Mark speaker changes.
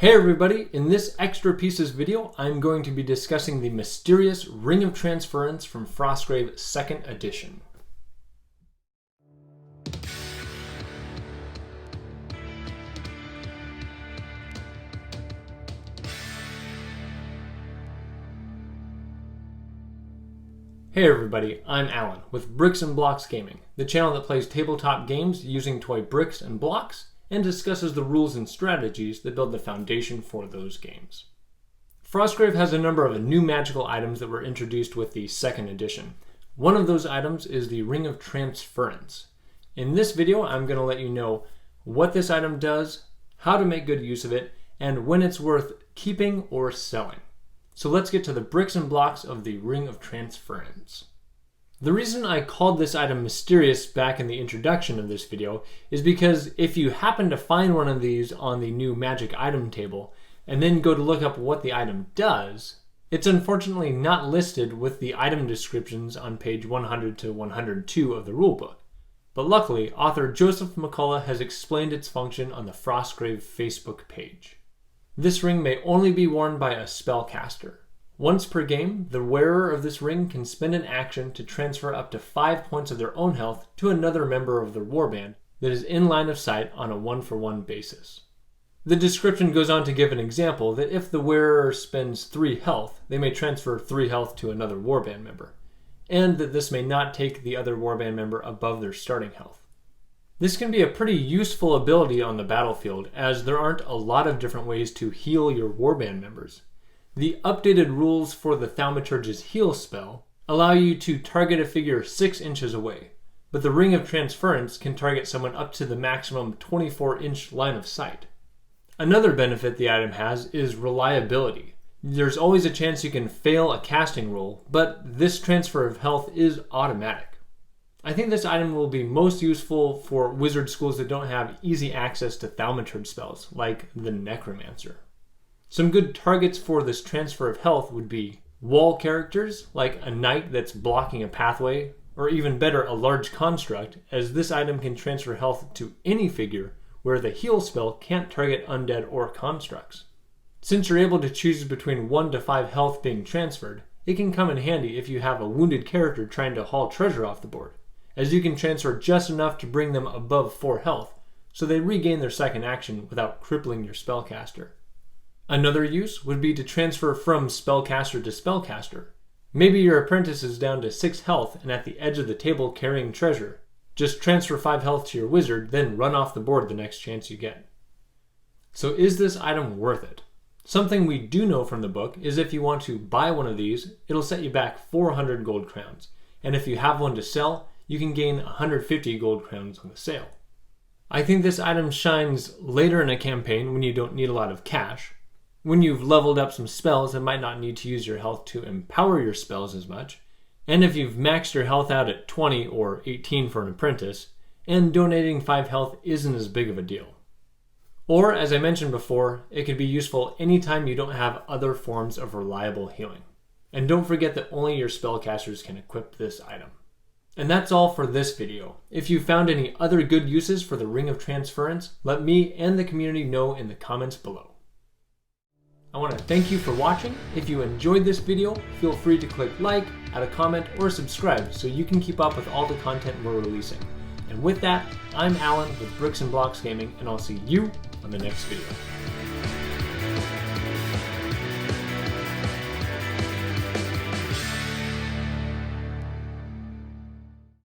Speaker 1: Hey everybody, in this Extra Pieces video, I'm going to be discussing the mysterious Ring of Transference from Frostgrave 2nd edition. Hey everybody, I'm Alan with Bricks and Blocks Gaming, the channel that plays tabletop games using toy bricks and blocks and discusses the rules and strategies that build the foundation for those games. Frostgrave has a number of new magical items that were introduced with the 2nd edition. One of those items is the Ring of Transference. In this video, I'm going to let you know what this item does, how to make good use of it, and when it's worth keeping or selling. So let's get to the bricks and blocks of the Ring of Transference. The reason I called this item mysterious back in the introduction of this video is because if you happen to find one of these on the new magic item table and then go to look up what the item does, it's unfortunately not listed with the item descriptions on page 100 to 102 of the rulebook. But luckily, author Joseph McCullough has explained its function on the Frostgrave Facebook page. This ring may only be worn by a spellcaster. Once per game, the wearer of this ring can spend an action to transfer up to 5 points of their own health to another member of their warband that is in line of sight on a 1-for-1 basis. The description goes on to give an example that if the wearer spends 3 health, they may transfer 3 health to another warband member, and that this may not take the other warband member above their starting health. This can be a pretty useful ability on the battlefield, as there aren't a lot of different ways to heal your warband members. The updated rules for the Thaumaturge's heal spell allow you to target a figure 6 inches away, but the Ring of Transference can target someone up to the maximum 24-inch line of sight. Another benefit the item has is reliability. There's always a chance you can fail a casting roll, but this transfer of health is automatic. I think this item will be most useful for wizard schools that don't have easy access to Thaumaturge spells, like the Necromancer. Some good targets for this transfer of health would be wall characters, like a knight that's blocking a pathway, or even better, a large construct, as this item can transfer health to any figure where the heal spell can't target undead or constructs. Since you're able to choose between 1 to 5 health being transferred, it can come in handy if you have a wounded character trying to haul treasure off the board, as you can transfer just enough to bring them above 4 health, so they regain their second action without crippling your spellcaster. Another use would be to transfer from spellcaster to spellcaster. Maybe your apprentice is down to 6 health and at the edge of the table carrying treasure. Just transfer 5 health to your wizard, then run off the board the next chance you get. So is this item worth it? Something we do know from the book is if you want to buy one of these, it'll set you back 400 gold crowns. And if you have one to sell, you can gain 150 gold crowns on the sale. I think this item shines later in a campaign when you don't need a lot of cash, when you've leveled up some spells and might not need to use your health to empower your spells as much, and if you've maxed your health out at 20 or 18 for an apprentice, and donating 5 health isn't as big of a deal. Or, as I mentioned before, it could be useful anytime you don't have other forms of reliable healing. And don't forget that only your spellcasters can equip this item. And that's all for this video. If you found any other good uses for the Ring of Transference, let me and the community know in the comments below. I want to thank you for watching. If you enjoyed this video, feel free to click like, add a comment, or subscribe so you can keep up with all the content we're releasing. And with that, I'm Alan with Bricks and Blocks Gaming, and I'll see you on the next video.